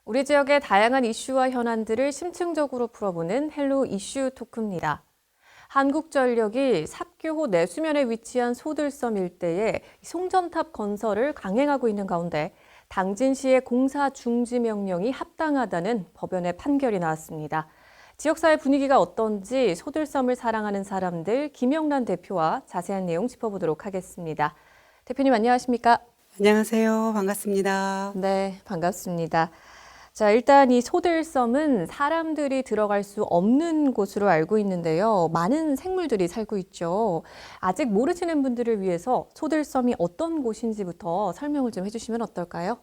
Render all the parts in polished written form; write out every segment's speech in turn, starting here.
우리 지역의 다양한 이슈와 현안들을 심층적으로 풀어보는 헬로 이슈 토크입니다. 한국전력이 삽교호 내수면에 위치한 소들섬 일대에 송전탑 건설을 강행하고 있는 가운데 당진시의 공사 중지 명령이 합당하다는 법원의 판결이 나왔습니다. 지역사회 분위기가 어떤지 소들섬을 사랑하는 사람들 김영란 대표와 자세한 내용 짚어보도록 하겠습니다. 대표님 안녕하십니까? 안녕하세요. 반갑습니다. 네, 반갑습니다. 자, 일단 이 소들섬은 사람들이 들어갈 수 없는 곳으로 알고 있는데요. 많은 생물들이 살고 있죠. 아직 모르시는 분들을 위해서 소들섬이 어떤 곳인지부터 설명을 좀 해주시면 어떨까요?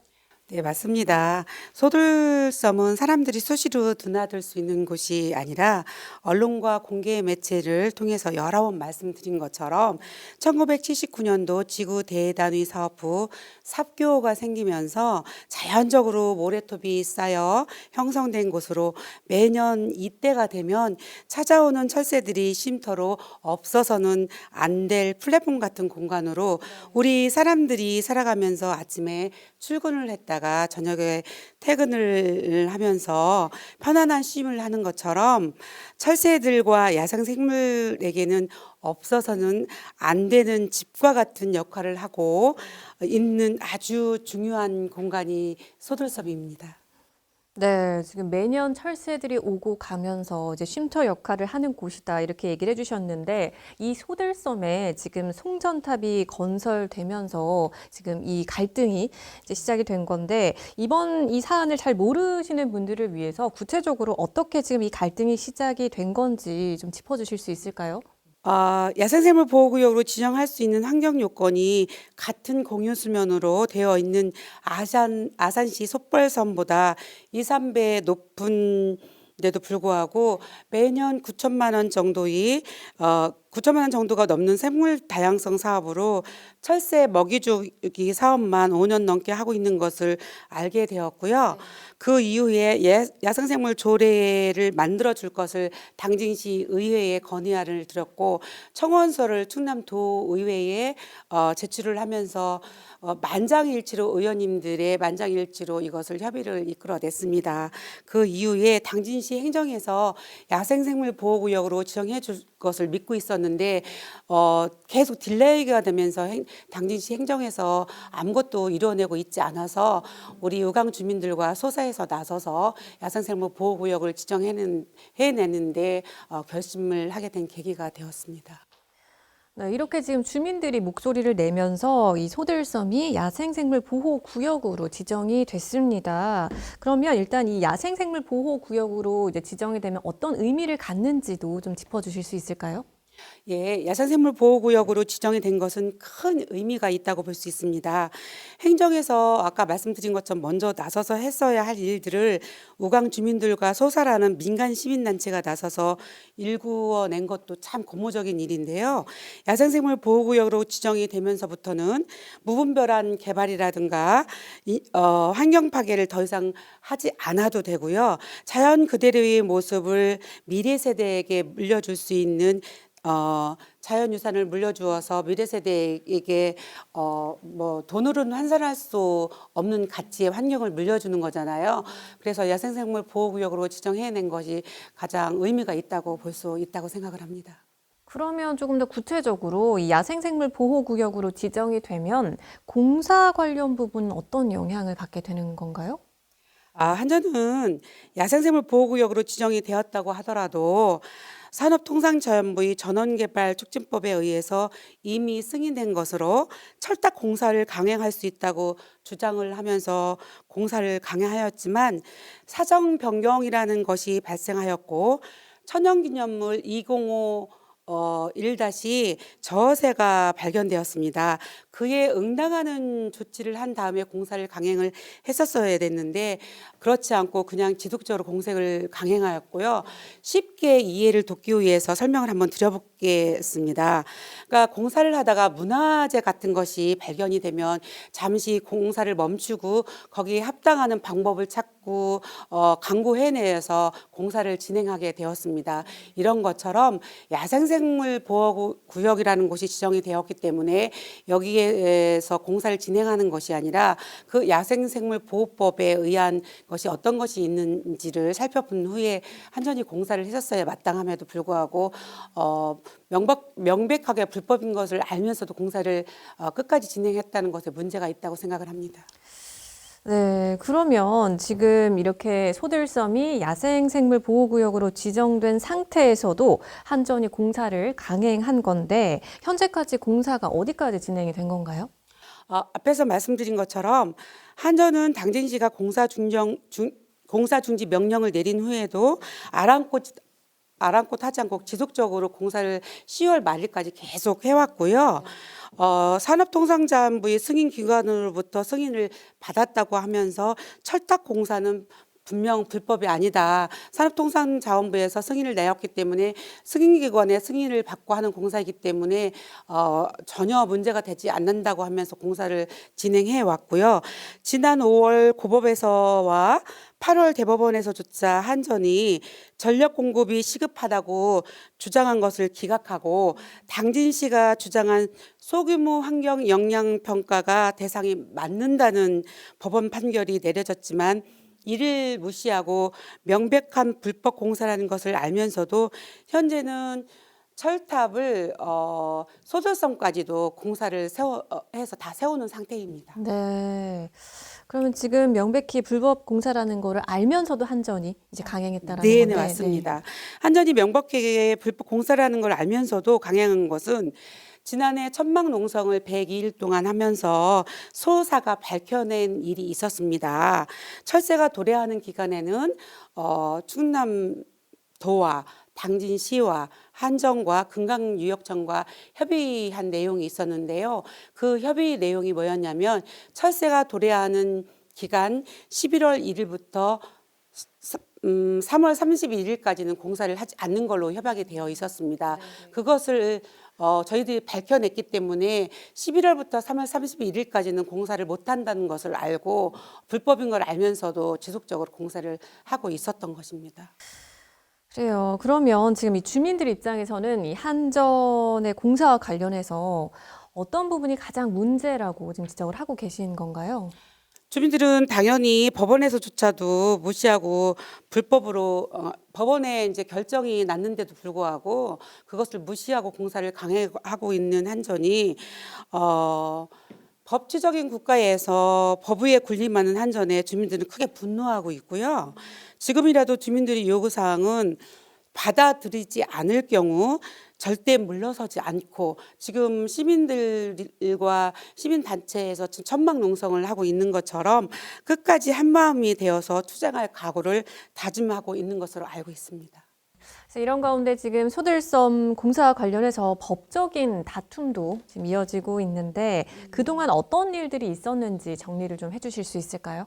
네, 맞습니다. 소들섬은 사람들이 수시로 드나들 수 있는 곳이 아니라 언론과 공개 매체를 통해서 여러 번 말씀드린 것처럼 1979년도 지구 대단위 사업 후 삽교호가 생기면서 자연적으로 모래톱이 쌓여 형성된 곳으로 매년 이때가 되면 찾아오는 철새들이 쉼터로 없어서는 안 될 플랫폼 같은 공간으로 우리 사람들이 살아가면서 아침에 출근을 했다가 저녁에 퇴근을 하면서 편안한 쉼을 하는 것처럼 철새들과 야생생물에게는 없어서는 안 되는 집과 같은 역할을 하고 있는 아주 중요한 공간이 소들섬입니다. 네, 지금 매년 철새들이 오고 가면서 이제 쉼터 역할을 하는 곳이다 이렇게 얘기를 해주셨는데 이 소들섬에 지금 송전탑이 건설되면서 지금 이 갈등이 이제 시작이 된 건데 이번 이 사안을 잘 모르시는 분들을 위해서 구체적으로 어떻게 지금 이 갈등이 시작이 된 건지 좀 짚어주실 수 있을까요? 야생생물 보호구역으로 지정할 수 있는 환경 요건이 같은 공유 수면으로 되어 있는 아산시 솥벌섬보다 2, 3배 높은 데도 불구하고 매년 9천만 원 정도의 9천만 원 정도가 넘는 생물 다양성 사업으로 철새 먹이 주기 사업만 5년 넘게 하고 있는 것을 알게 되었고요. 그 이후에 야생생물 조례를 만들어 줄 것을 당진시 의회에 건의안을 드렸고 청원서를 충남도 의회에 제출을 하면서 만장일치로 의원님들의 만장일치로 이것을 협의를 이끌어냈습니다. 그 이후에 당진시 행정에서 야생생물 보호구역으로 지정해 줄 것을 믿고 있었는데 계속 딜레이가 되면서 당진시 행정에서 아무것도 이뤄내고 있지 않아서 우리 의강 주민들과 소사에서 나서서 야생생물 보호구역을 지정해내는데 결심을 하게 된 계기가 되었습니다. 네, 이렇게 지금 주민들이 목소리를 내면서 이 소들섬이 야생생물 보호구역으로 지정이 됐습니다. 그러면 일단 이 야생생물 보호구역으로 이제 지정이 되면 어떤 의미를 갖는지도 좀 짚어주실 수 있을까요? 예, 야생생물 보호구역으로 지정이 된 것은 큰 의미가 있다고 볼 수 있습니다. 행정에서 아까 말씀드린 것처럼 먼저 나서서 했어야 할 일들을 우강 주민들과 소사라는 민간 시민단체가 나서서 일구어낸 것도 참 고무적인 일인데요. 야생생물 보호구역으로 지정이 되면서부터는 무분별한 개발이라든가 환경 파괴를 더 이상 하지 않아도 되고요. 자연 그대로의 모습을 미래 세대에게 물려줄 수 있는 자연유산을 물려주어서 미래 세대에게 뭐 돈으로는 환산할 수 없는 가치의 환경을 물려주는 거잖아요. 그래서 야생생물 보호구역으로 지정해낸 것이 가장 의미가 있다고 볼 수 있다고 생각을 합니다. 그러면 조금 더 구체적으로 이 야생생물 보호구역으로 지정이 되면 공사 관련 부분은 어떤 영향을 받게 되는 건가요? 한전은 야생생물 보호구역으로 지정이 되었다고 하더라도 산업통상자원부의 전원개발촉진법에 의해서 이미 승인된 것으로 철탑 공사를 강행할 수 있다고 주장을 하면서 공사를 강행하였지만 사정 변경이라는 것이 발생하였고 천연기념물 205 1- 저어새가 발견되었습니다. 그에 응당하는 조치를 한 다음에 공사를 강행을 했었어야 됐는데 그렇지 않고 그냥 지속적으로 공사를 강행하였고요. 쉽게 이해를 돕기 위해서 설명을 한번 드려보겠습니다. 그러니까 공사를 하다가 문화재 같은 것이 발견이 되면 잠시 공사를 멈추고 거기에 합당하는 방법을 찾고 강구해내서 공사를 진행하게 되었습니다. 이런 것처럼 야생생물 보호구역이라는 곳이 지정이 되었기 때문에 여기에 위해서 공사를 진행하는 것이 아니라 그 야생생물보호법에 의한 것이 어떤 것이 있는지를 살펴본 후에 한전이 공사를 했었어야 마땅함에도 불구하고 명백하게 불법인 것을 알면서도 공사를 끝까지 진행했다는 것에 문제가 있다고 생각을 합니다. 네, 그러면 지금 이렇게 소들섬이 야생생물보호구역으로 지정된 상태에서도 한전이 공사를 강행한 건데 현재까지 공사가 어디까지 진행이 된 건가요? 앞에서 말씀드린 것처럼 한전은 당진시가 공사 중지 명령을 내린 후에도 아랑곳 하지 않고 지속적으로 공사를 10월 말일까지 계속 해왔고요. 산업통상자원부의 승인 기관으로부터 승인을 받았다고 하면서 철탑 공사는 분명 불법이 아니다. 산업통상자원부에서 승인을 내었기 때문에 승인기관의 승인을 받고 하는 공사이기 때문에 전혀 문제가 되지 않는다고 하면서 공사를 진행해 왔고요. 지난 5월 고법에서와 8월 대법원에서조차 한전이 전력 공급이 시급하다고 주장한 것을 기각하고 당진시가 주장한 소규모 환경 영향 평가가 대상이 맞는다는 법원 판결이 내려졌지만 이를 무시하고 명백한 불법 공사라는 것을 알면서도 현재는 철탑을 소들섬까지도 공사를 해서 다 세우는 상태입니다. 네. 그러면 지금 명백히 불법 공사라는 거를 알면서도 한전이 이제 강행했다라는 네, 건데. 맞습니다. 한전이 명백하게 불법 공사라는 걸 알면서도 강행한 것은 지난해 천막 농성을 102일 동안 하면서 소사가 밝혀낸 일이 있었습니다. 철새가 도래하는 기간에는 충남도와 당진시와 한전과 금강유역청과 협의한 내용이 있었는데요. 그 협의 내용이 뭐였냐면 철새가 도래하는 기간 11월 1일부터 3월 31일까지는 공사를 하지 않는 걸로 협약이 되어 있었습니다. 그것을 저희들이 밝혀냈기 때문에 11월부터 3월 31일까지는 공사를 못한다는 것을 알고 불법인 걸 알면서도 지속적으로 공사를 하고 있었던 것입니다. 그래요. 그러면 지금 이 주민들 입장에서는 이 한전의 공사와 관련해서 어떤 부분이 가장 문제라고 지금 지적을 하고 계신 건가요? 주민들은 당연히 법원에서조차도 무시하고 불법으로 법원에 이제 결정이 났는데도 불구하고 그것을 무시하고 공사를 강행하고 있는 한전이 법치적인 국가에서 법 위에 군림하는 한전에 주민들은 크게 분노하고 있고요. 지금이라도 주민들의 요구사항은 받아들이지 않을 경우 절대 물러서지 않고 지금 시민들과 시민단체에서 지금 천막 농성을 하고 있는 것처럼 끝까지 한마음이 되어서 투쟁할 각오를 다짐하고 있는 것으로 알고 있습니다. 그래서 이런 가운데 지금 소들섬 공사와 관련해서 법적인 다툼도 지금 이어지고 있는데 그동안 어떤 일들이 있었는지 정리를 좀 해주실 수 있을까요?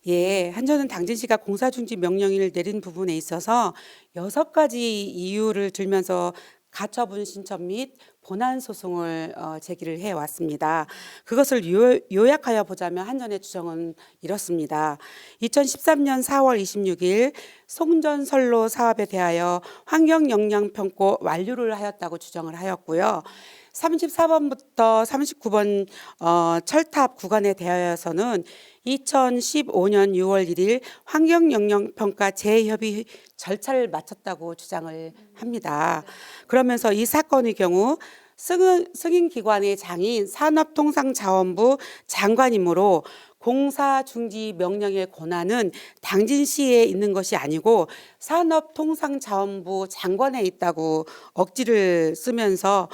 예, 한전은 당진시가 공사중지 명령을 내린 부분에 있어서 6가지 이유를 들면서 가처분 신청 및 본안 소송을 제기를 해왔습니다. 그것을 요약하여 보자면 한전의 주장은 이렇습니다. 2013년 4월 26일 송전선로 사업에 대하여 환경영향평가 완료를 하였다고 주장을 하였고요. 34번부터 39번 철탑 구간에 대하여서는 2015년 6월 1일 환경영향평가 재협의 절차를 마쳤다고 주장을 합니다. 그러면서 이 사건의 경우 승인기관의 장인 산업통상자원부 장관이므로 공사 중지 명령의 권한은 당진시에 있는 것이 아니고 산업통상자원부 장관에 있다고 억지를 쓰면서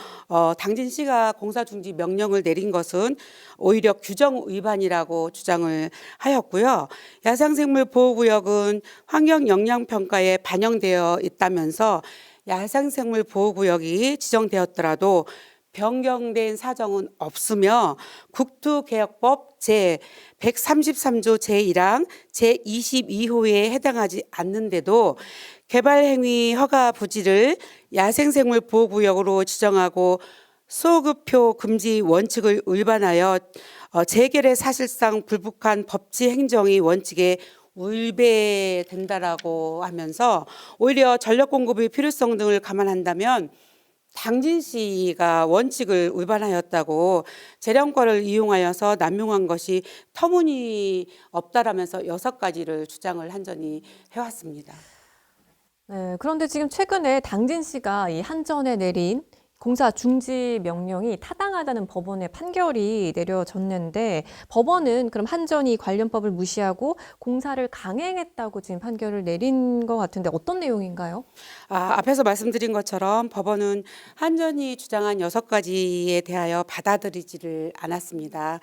당진시가 공사 중지 명령을 내린 것은 오히려 규정 위반이라고 주장을 하였고요. 야생생물보호구역은 환경영향평가에 반영되어 있다면서 야생생물보호구역이 지정되었더라도 변경된 사정은 없으며 국토개혁법 제133조 제1항 제22호에 해당하지 않는데도 개발행위 허가 부지를 야생생물보호구역으로 지정하고 소급표 금지 원칙을 위반하여 재결에 사실상 불복한 법치 행정의 원칙에 위배된다라고 하면서 오히려 전력 공급의 필요성 등을 감안한다면 당진 씨가 원칙을 위반하였다고 재량권을 이용하여서 남용한 것이 터무니없다라면서 6가지를 주장을 한전이 해왔습니다. 네, 그런데 지금 최근에 당진 씨가 이 한전에 내린 공사 중지 명령이 타당하다는 법원의 판결이 내려졌는데 법원은 그럼 한전이 관련법을 무시하고 공사를 강행했다고 지금 판결을 내린 것 같은데 어떤 내용인가요? 앞에서 말씀드린 것처럼 법원은 한전이 주장한 6가지에 대하여 받아들이지를 않았습니다.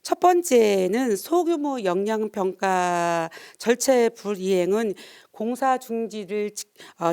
첫 번째는 소규모 영향평가 절차의 불이행은 공사 중지를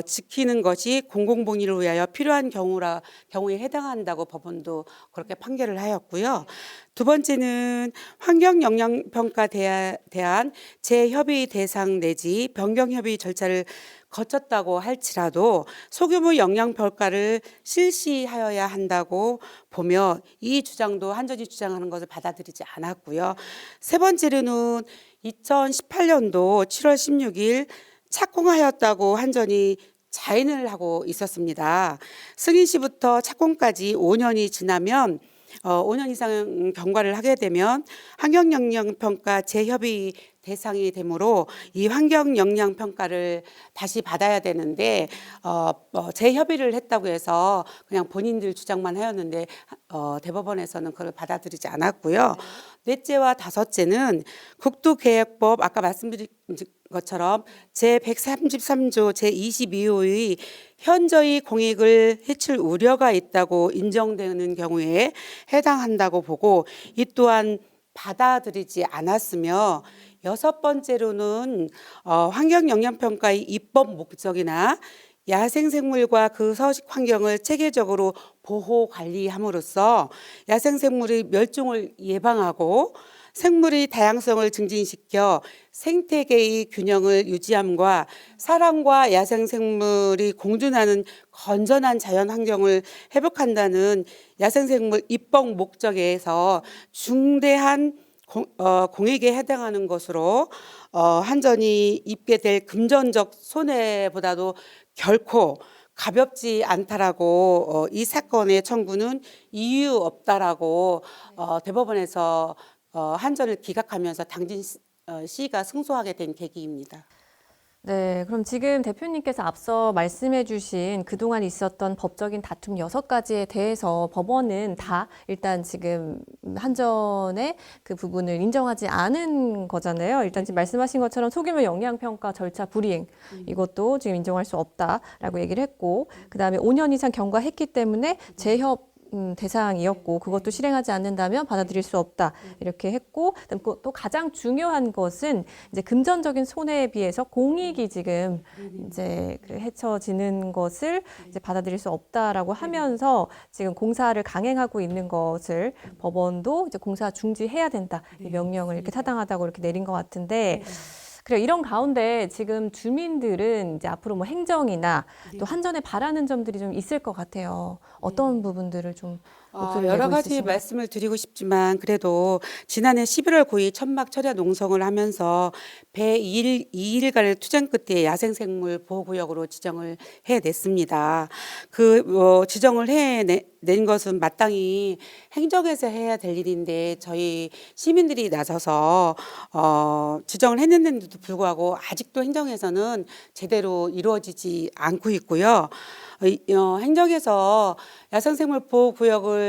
지키는 것이 공공복리를 위하여 필요한 경우에 해당한다고 법원도 그렇게 판결을 하였고요. 두 번째는 환경영향평가에 대한 재협의 대상 내지 변경협의 절차를 거쳤다고 할지라도 소규모 영향평가를 실시하여야 한다고 보며 이 주장도 한전이 주장하는 것을 받아들이지 않았고요. 세 번째로는 2018년도 7월 16일 착공하였다고 한전이 자인을 하고 있었습니다. 승인 시부터 착공까지 5년이 지나면 5년 이상 경과를 하게 되면 환경영향평가 재협의 대상이 되므로 이 환경영향평가를 다시 받아야 되는데 재협의를 했다고 해서 그냥 본인들 주장만 하였는데 대법원에서는 그걸 받아들이지 않았고요. 넷째와 다섯째는 국토계획법 아까 말씀드린 것처럼 제133조 제22호의 현저히 공익을 해칠 우려가 있다고 인정되는 경우에 해당한다고 보고 이 또한 받아들이지 않았으며 여섯 번째로는 환경영향평가의 입법 목적이나 야생생물과 그 서식 환경을 체계적으로 보호 관리함으로써 야생생물의 멸종을 예방하고 생물의 다양성을 증진시켜 생태계의 균형을 유지함과 사람과 야생생물이 공존하는 건전한 자연환경을 회복한다는 야생생물 입법 목적에서 중대한 공익에 해당하는 것으로 한전이 입게 될 금전적 손해보다도 결코 가볍지 않다라고 이 사건의 청구는 이유 없다라고 대법원에서 한전을 기각하면서 당진 씨가 승소하게 된 계기입니다. 네, 그럼 지금 대표님께서 앞서 말씀해 주신 그동안 있었던 법적인 다툼 6가지에 대해서 법원은 다 일단 지금 한전의 그 부분을 인정하지 않은 거잖아요. 일단 지금 말씀하신 것처럼 소규모 영향평가 절차 불이행 이것도 지금 인정할 수 없다라고 얘기를 했고 그다음에 5년 이상 경과했기 때문에 재협 대상이었고 그것도 실행하지 않는다면 받아들일 수 없다 이렇게 했고 또 가장 중요한 것은 이제 금전적인 손해에 비해서 공익이 지금 이제 그 헤쳐지는 것을 이제 받아들일 수 없다라고 하면서 지금 공사를 강행하고 있는 것을 법원도 이제 공사 중지해야 된다 이 명령을 이렇게 타당하다고 이렇게 내린 것 같은데. 그래 이런 가운데 지금 주민들은 이제 앞으로 뭐 행정이나 또 한전에 바라는 점들이 좀 있을 것 같아요. 어떤 부분들을 좀 목소리를 여러 내고 가지 있으신가요? 말씀을 드리고 싶지만 그래도 지난해 11월 9일 천막 철야 농성을 하면서 배 2일간의 투쟁 끝에 야생생물 보호구역으로 지정을 해냈습니다. 그 지정을 해낸 것은 마땅히 행정에서 해야 될 일인데 저희 시민들이 나서서 지정을 해냈는데도 불구하고 아직도 행정에서는 제대로 이루어지지 않고 있고요. 행정에서 야생생물 보호구역을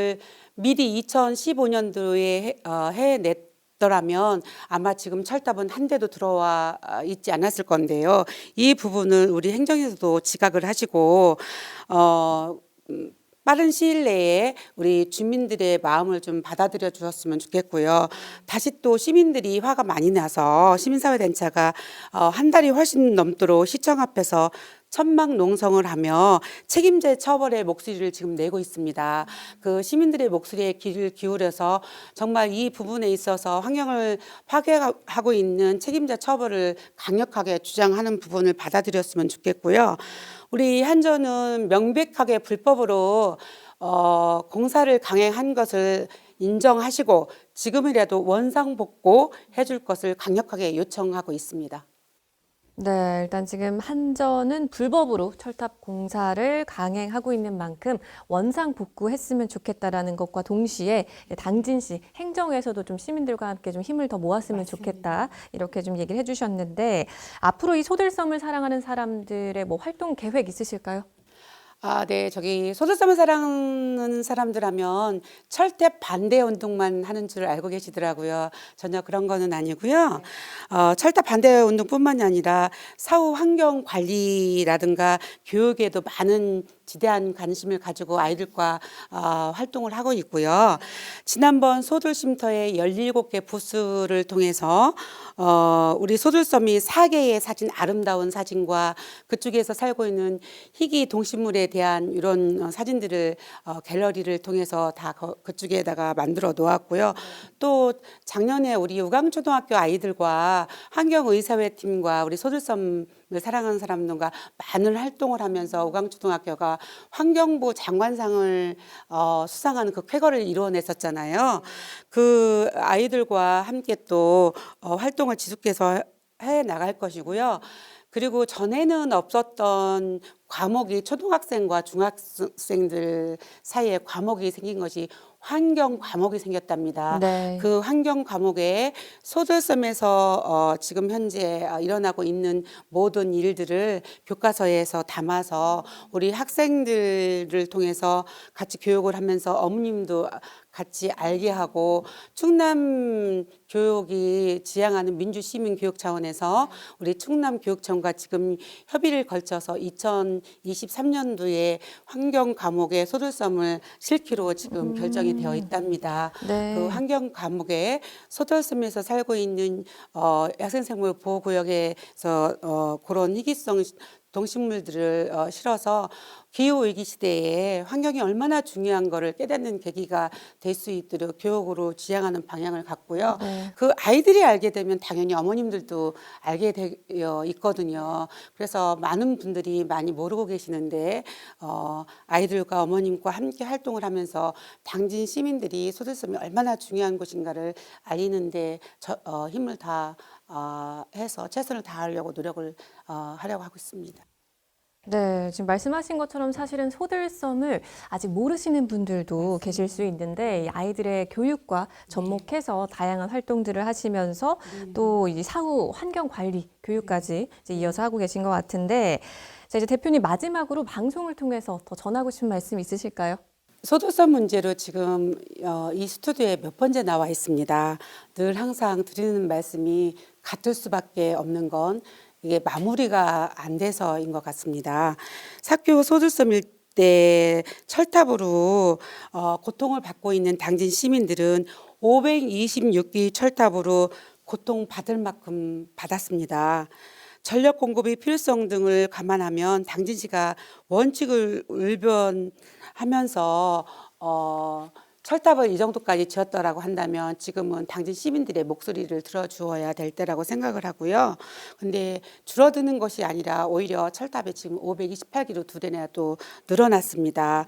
미리 2015년도에 해냈더라면 아마 지금 철탑은 한 대도 들어와 있지 않았을 건데요. 이 부분을 우리 행정에서도 지각을 하시고 빠른 시일 내에 우리 주민들의 마음을 좀 받아들여 주셨으면 좋겠고요. 다시 또 시민들이 화가 많이 나서 시민사회단체가 한 달이 훨씬 넘도록 시청 앞에서 천막 농성을 하며 책임자 처벌의 목소리를 지금 내고 있습니다. 그 시민들의 목소리에 귀를 기울여서 정말 이 부분에 있어서 환경을 파괴하고 있는 책임자 처벌을 강력하게 주장하는 부분을 받아들였으면 좋겠고요. 우리 한전은 명백하게 불법으로 공사를 강행한 것을 인정하시고 지금이라도 원상복구 해줄 것을 강력하게 요청하고 있습니다. 네, 일단 지금 한전은 불법으로 철탑 공사를 강행하고 있는 만큼 원상 복구했으면 좋겠다라는 것과 동시에 당진시 행정에서도 좀 시민들과 함께 좀 힘을 더 모았으면 좋겠다 이렇게 좀 얘기를 해주셨는데 앞으로 이 소들섬을 사랑하는 사람들의 뭐 활동 계획 있으실까요? 네. 저기 소득섬을 사랑하는 사람들 하면 철탑 반대 운동만 하는 줄 알고 계시더라고요. 전혀 그런 거는 아니고요. 철탑 반대 운동뿐만이 아니라 사후 환경 관리라든가 교육에도 많은 지대한 관심을 가지고 아이들과 활동을 하고 있고요. 지난번 소들쉼터의 17개 부스를 통해서 우리 소들섬이 4개의 사진, 아름다운 사진과 그쪽에서 살고 있는 희귀 동식물에 대한 이런 사진들을 갤러리를 통해서 다 그쪽에다가 만들어 놓았고요. 또 작년에 우리 우강초등학교 아이들과 환경의사회 팀과 우리 소들섬을 사랑하는 사람들과 많은 활동을 하면서 우강초등학교가 환경부 장관상을 수상하는 그 쾌거를 이루어냈었잖아요. 그 아이들과 함께 또 활동을 지속해서 해 나갈 것이고요. 그리고 전에는 없었던 과목이 초등학생과 중학생들 사이에 과목이 생긴 것이 환경 과목이 생겼답니다. 네. 그 환경 과목에 소들섬에서 지금 현재 일어나고 있는 모든 일들을 교과서에서 담아서 우리 학생들을 통해서 같이 교육을 하면서 어머님도 같이 알게 하고 충남 교육이 지향하는 민주시민 교육 차원에서 우리 충남교육청과 지금 협의를 걸쳐서 2023년도에 환경 과목에 소들섬을 실기로 지금 결정이 되어 있답니다. 네. 그 환경 과목에 소들섬에서 살고 있는 야생생물 보호구역에서 그런 희귀성 동식물들을 실어서 기후위기 시대에 환경이 얼마나 중요한 거를 깨닫는 계기가 될 수 있도록 교육으로 지향하는 방향을 갖고요. 네. 그 아이들이 알게 되면 당연히 어머님들도 알게 되어 있거든요. 그래서 많은 분들이 많이 모르고 계시는데 아이들과 어머님과 함께 활동을 하면서 당진 시민들이 소들섬이 얼마나 중요한 곳인가를 알리는데 힘을 다 해서 최선을 다하려고 노력을 하려고 하고 있습니다. 네, 지금 말씀하신 것처럼 사실은 소들섬을 아직 모르시는 분들도 계실 수 있는데 이 아이들의 교육과 접목해서 다양한 활동들을 하시면서 또 이 사후 환경 관리 교육까지 이제 이어서 하고 계신 것 같은데 자, 이제 대표님 마지막으로 방송을 통해서 더 전하고 싶은 말씀 있으실까요? 소득세 문제로 지금 이 스튜디오에 몇 번째 나와 있습니다. 늘 항상 드리는 말씀이 같을 수밖에 없는 건 이게 마무리가 안 돼서인 것 같습니다. 사교 소득섬 일대 철탑으로 고통을 받고 있는 당진 시민들은 526기 철탑으로 고통받을 만큼 받았습니다. 전력 공급의 필요성 등을 감안하면 당진시가 원칙을 울변하면서 철탑을 이 정도까지 지었더라고 한다면 지금은 당진 시민들의 목소리를 들어주어야 될 때라고 생각을 하고요. 근데 줄어드는 것이 아니라 오히려 철탑에 지금 528기로 두 대나 또 늘어났습니다.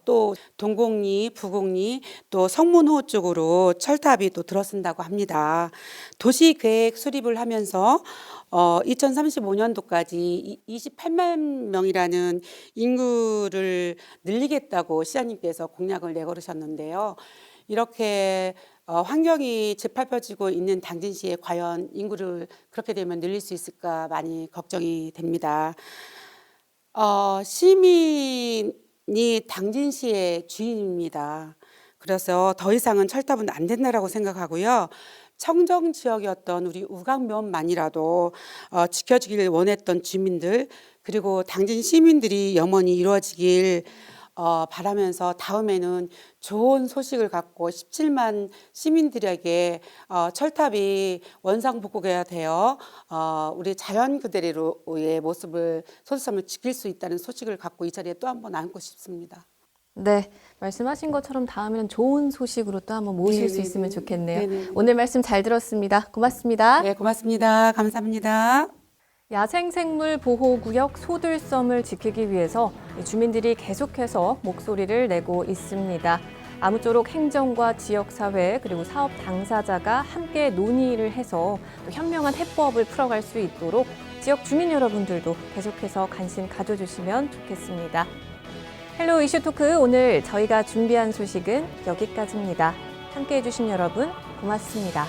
또 동곡리, 부곡리, 또 성문호 쪽으로 철탑이 또 들어선다고 합니다. 도시계획 수립을 하면서 2035년도까지 28만 명이라는 인구를 늘리겠다고 시장님께서 공약을 내걸으셨는데요. 이렇게 환경이 재팔펴지고 있는 당진시에 과연 인구를 그렇게 되면 늘릴 수 있을까 많이 걱정이 됩니다. 시민이 당진시의 주인입니다. 그래서 더 이상은 철탑은 안 된다라고 생각하고요. 청정 지역이었던 우리 우강면만이라도 지켜지길 원했던 주민들 그리고 당진 시민들이 염원이 이루어지길 바라면서 다음에는 좋은 소식을 갖고 17만 시민들에게 철탑이 원상복구가 되어 우리 자연 그대로의 모습을 소득섬을 지킬 수 있다는 소식을 갖고 이 자리에 또 한 번 안고 싶습니다. 네, 말씀하신 것처럼 다음에는 좋은 소식으로 또 한번 모실 수 있으면 좋겠네요. 네네. 오늘 말씀 잘 들었습니다. 고맙습니다. 네, 고맙습니다. 감사합니다. 야생생물 보호구역 소들섬을 지키기 위해서 주민들이 계속해서 목소리를 내고 있습니다. 아무쪼록 행정과 지역사회 그리고 사업 당사자가 함께 논의를 해서 또 현명한 해법을 풀어갈 수 있도록 지역 주민 여러분들도 계속해서 관심 가져주시면 좋겠습니다. 헬로 이슈 토크 오늘 저희가 준비한 소식은 여기까지입니다. 함께해 주신 여러분 고맙습니다.